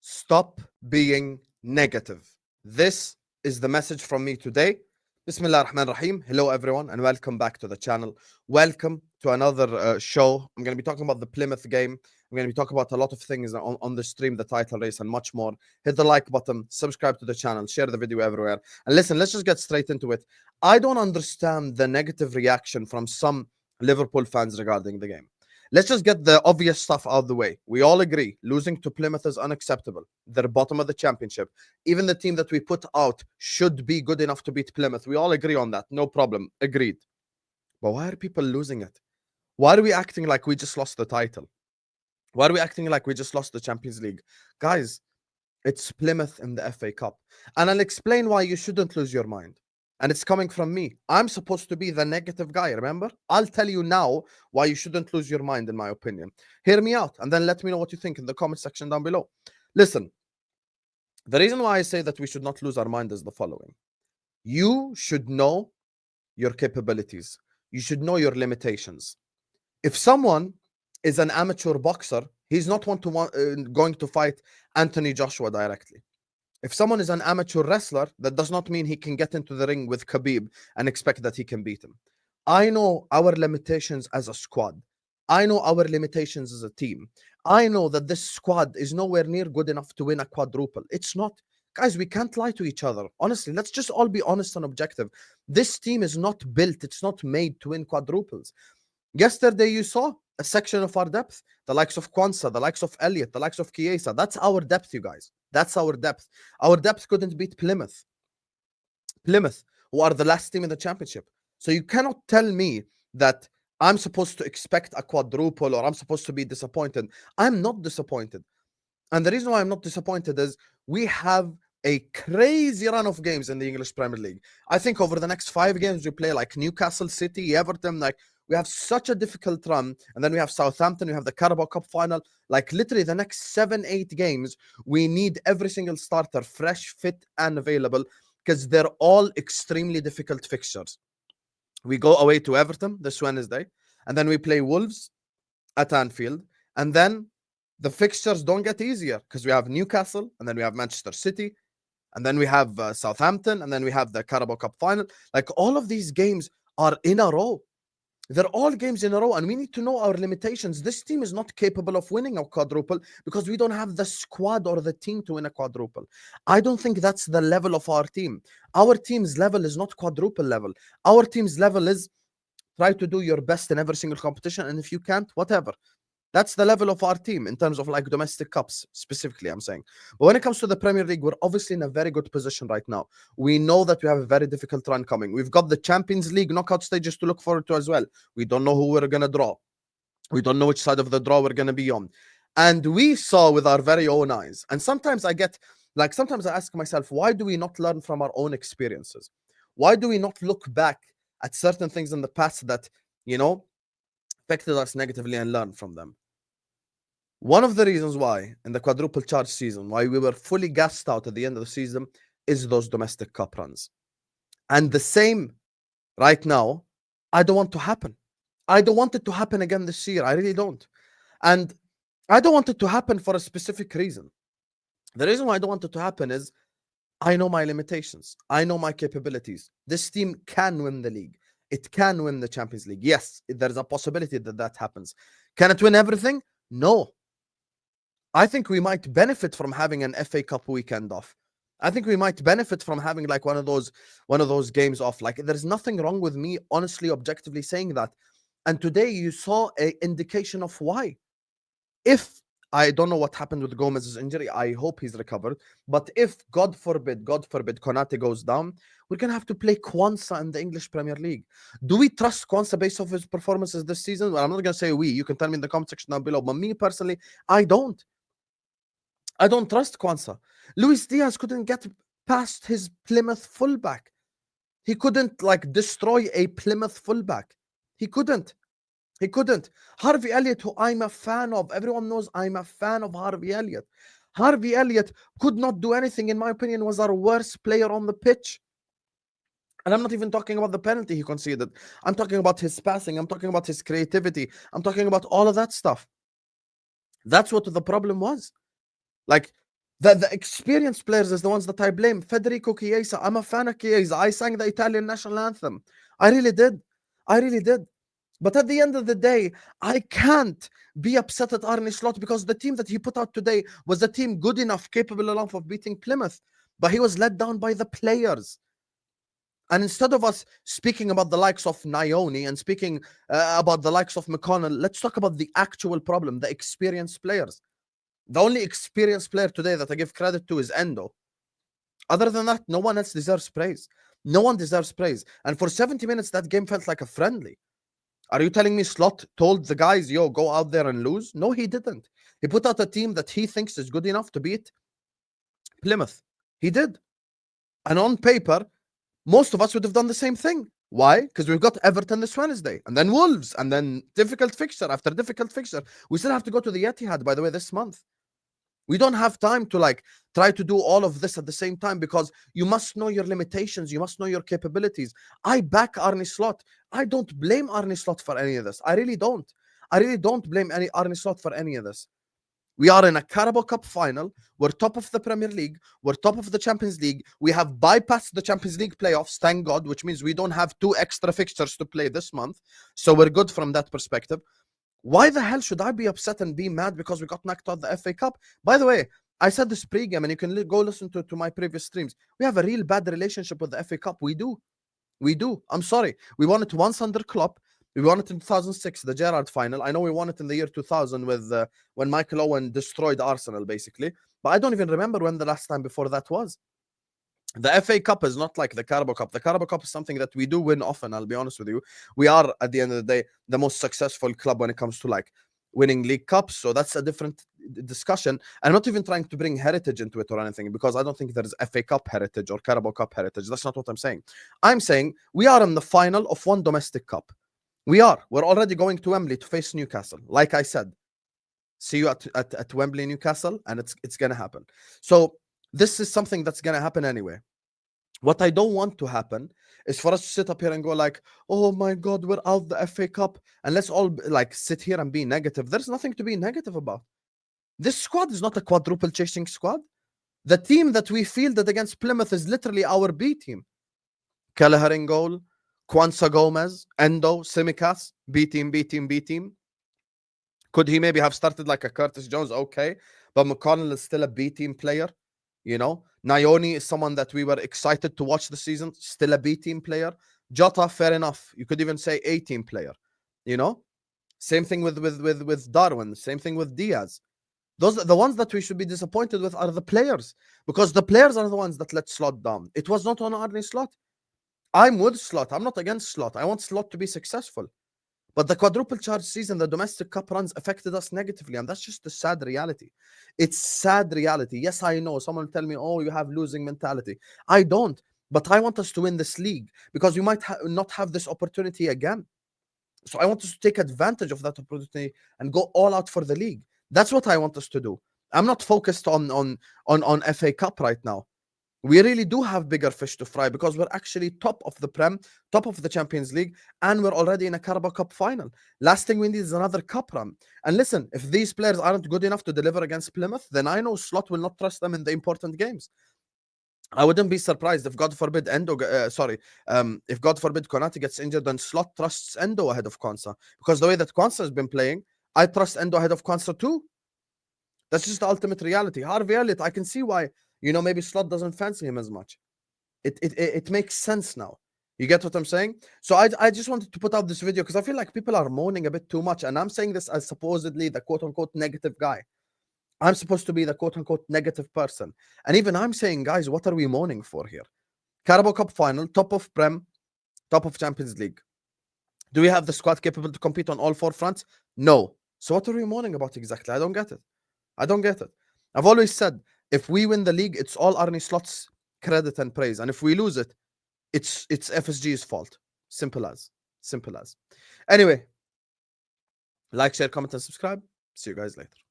Stop being negative. This is the message from me today. Bismillah ar-Rahman ar-Rahim. Hello, everyone, and welcome back to the channel. Welcome to another show. I'm going to be talking about the Plymouth game. I'm going to be talking about a lot of things on the stream, the title race, and much more. Hit the like button, subscribe to the channel, share the video everywhere. And listen, let's just get straight into it. I don't understand the negative reaction from some Liverpool fans regarding the game. Let's just get the obvious stuff out of the way. We all agree losing to Plymouth is unacceptable. They're bottom of the championship. Even the team that we put out should be good enough to beat Plymouth. We all agree on that. No problem. Agreed. But why are people losing it? Why are we acting like we just lost the title? Why are we acting like we just lost the Champions League? Guys, it's Plymouth in the FA Cup. And I'll explain why you shouldn't lose your mind. And it's coming from me. I'm supposed to be the negative guy, remember? I'll tell you now why you shouldn't lose your mind, in my opinion. Hear me out, and then let me know what you think in the comment section down below. Listen, the reason why I say that we should not lose our mind is the following. You should know your capabilities. You should know your limitations. If someone is an amateur boxer, he's not going to fight Anthony Joshua directly. If someone is an amateur wrestler, that does not mean he can get into the ring with Khabib and expect that he can beat him. I know our limitations as a squad. I know our limitations as a team. I know that this squad is nowhere near good enough to win a quadruple. It's not. Guys, we can't lie to each other. Honestly, let's just all be honest and objective. This team is not built. It's not made to win quadruples. Yesterday, you saw a section of our depth, the likes of Kwanzaa, the likes of Elliott, the likes of Chiesa. That's our depth, you guys. That's our depth. Our depth couldn't beat Plymouth. Plymouth, who are the last team in the championship. So you cannot tell me that I'm supposed to expect a quadruple or I'm supposed to be disappointed. I'm not disappointed. And the reason why I'm not disappointed is we have a crazy run of games in the English Premier League. I think over the next 5 games, we play like Newcastle City, Everton, like we have such a difficult run. And then we have Southampton, we have the Carabao Cup final. Like literally the next 7-8 games, we need every single starter fresh, fit, and available because they're all extremely difficult fixtures. We go away to Everton this Wednesday, and then we play Wolves at Anfield. And then the fixtures don't get easier because we have Newcastle, and then we have Manchester City, and then we have Southampton, and then we have the Carabao Cup final. Like all of these games are in a row. They're all games in a row, and we need to know our limitations. This team is not capable of winning a quadruple because we don't have the squad or the team to win a quadruple. I don't think that's the level of our team. Our team's level is not quadruple level. Our team's level is try to do your best in every single competition, and if you can't, whatever. That's the level of our team in terms of like domestic cups, specifically, I'm saying. But when it comes to the Premier League, we're obviously in a very good position right now. We know that we have a very difficult run coming. We've got the Champions League knockout stages to look forward to as well. We don't know who we're going to draw. We don't know which side of the draw we're going to be on. And we saw with our very own eyes. And sometimes I ask myself, why do we not learn from our own experiences? Why do we not look back at certain things in the past that, affected us negatively and learn from them? One of the reasons why in the quadruple charge season, why we were fully gassed out at the end of the season is those domestic cup runs. And the same right now, I don't want to happen. I don't want it to happen again this year. I really don't. And I don't want it to happen for a specific reason. The reason why I don't want it to happen is I know my limitations. I know my capabilities. This team can win the league. It can win the Champions League. Yes, there's a possibility that that happens. Can it win everything? No. I think we might benefit from having an FA Cup weekend off. I think we might benefit from having like one of those games off. Like there's nothing wrong with me, honestly, objectively saying that. And today you saw an indication of why. If I don't know what happened with Gomez's injury, I hope he's recovered. But if God forbid, Konate goes down, we're gonna have to play Kwanzaa in the English Premier League. Do we trust Kwanzaa based off his performances this season? Well, I'm not gonna say we. You can tell me in the comment section down below. But me personally, I don't trust Kwanzaa. Luis Diaz couldn't get past his Plymouth fullback. He couldn't like destroy a Plymouth fullback. He couldn't. Harvey Elliott, who I'm a fan of. Everyone knows I'm a fan of Harvey Elliott. Harvey Elliott could not do anything, in my opinion, was our worst player on the pitch. And I'm not even talking about the penalty he conceded. I'm talking about his passing. I'm talking about his creativity. I'm talking about all of that stuff. That's what the problem was. Like, The experienced players is the ones that I blame. Federico Chiesa, I'm a fan of Chiesa. I sang the Italian national anthem. I really did. I really did. But at the end of the day, I can't be upset at Arne Slot because the team that he put out today was a team good enough, capable enough of beating Plymouth. But he was let down by the players. And instead of us speaking about the likes of Nioni and speaking about the likes of McConnell, let's talk about the actual problem, the experienced players. The only experienced player today that I give credit to is Endo. Other than that, no one else deserves praise. No one deserves praise. And for 70 minutes, that game felt like a friendly. Are you telling me Slot told the guys, yo, go out there and lose? No, he didn't. He put out a team that he thinks is good enough to beat Plymouth. He did. And on paper, most of us would have done the same thing. Why? Because we've got Everton this Wednesday, and then Wolves, and then difficult fixture after difficult fixture. We still have to go to the Etihad, by the way, this month. We don't have time to like try to do all of this at the same time because you must know your limitations. You must know your capabilities. I back Arne Slot. I don't blame Arne Slot for any of this. I really don't. I really don't blame any Arne Slot for any of this. We are in a Carabao Cup final. We're top of the Premier League. We're top of the Champions League. We have bypassed the Champions League playoffs, thank God, which means we don't have 2 extra fixtures to play this month. So we're good from that perspective. Why the hell should I be upset and be mad because we got knocked out the FA Cup? By the way, I said this pre-game, and you can go listen to my previous streams. We have a real bad relationship with the FA Cup. We do. We do. I'm sorry. We won it once under Klopp. We won it in 2006, the Gerrard final. I know we won it in the year 2000 with when Michael Owen destroyed Arsenal, basically. But I don't even remember when the last time before that was. The FA Cup is not like the Carabao Cup. The Carabao Cup is something that we do win often, I'll be honest with you. We are, at the end of the day, the most successful club when it comes to like winning league cups. So that's a different discussion. I'm not even trying to bring heritage into it or anything because I don't think there's FA Cup heritage or Carabao Cup heritage. That's not what I'm saying. I'm saying we are in the final of one domestic cup. We are. We're already going to Wembley to face Newcastle. Like I said, see you at Wembley, Newcastle, and it's going to happen. So this is something that's going to happen anyway. What I don't want to happen is for us to sit up here and go like, oh my God, we're out the FA Cup. And let's all like sit here and be negative. There's nothing to be negative about. This squad is not a quadruple chasing squad. The team that we fielded against Plymouth is literally our B team. Kelleher in goal, Kwanzaa Gomez, Endo, Simicas, B team, B team, B team. Could he maybe have started like a Curtis Jones? Okay. But McConnell is still a B team player. You know, Nioni is someone that we were excited to watch the season, still a B team player. Jota, fair enough. You could even say A team player. You know, same thing with Darwin. Same thing with Diaz. Those the ones that we should be disappointed with are the players because the players are the ones that let Slot down. It was not on Arne Slot. I'm with Slot. I'm not against Slot. I want Slot to be successful. But the quadruple charge season, the domestic cup runs affected us negatively. And that's just the sad reality. It's sad reality. Yes, I know. Someone will tell me, oh, you have losing mentality. I don't. But I want us to win this league because we might not have this opportunity again. So I want us to take advantage of that opportunity and go all out for the league. That's what I want us to do. I'm not focused on FA Cup right now. We really do have bigger fish to fry because we're actually top of the Prem, top of the Champions League, and we're already in a Carabao Cup final. Last thing we need is another cup run. And listen, if these players aren't good enough to deliver against Plymouth, then I know Slot will not trust them in the important games. I wouldn't be surprised if, God forbid, if God forbid Konate gets injured, then Slot trusts Endo ahead of Kwanzaa. Because the way that Kwanzaa has been playing, I trust Endo ahead of Kwanzaa too. That's just the ultimate reality. Harvey Elliott, I can see why, maybe Slot doesn't fancy him as much. It makes sense now. You get what I'm saying? So I just wanted to put out this video because I feel like people are moaning a bit too much. And I'm saying this as supposedly the quote-unquote negative guy. I'm supposed to be the quote-unquote negative person. And even I'm saying, guys, what are we moaning for here? Carabao Cup final, top of Prem, top of Champions League. Do we have the squad capable to compete on all 4 fronts? No. So what are we moaning about exactly? I don't get it. I don't get it. I've always said, if we win the league, it's all Arne Slot's credit and praise. And if we lose it, it's FSG's fault. Simple as. Simple as. Anyway, like, share, comment, and subscribe. See you guys later.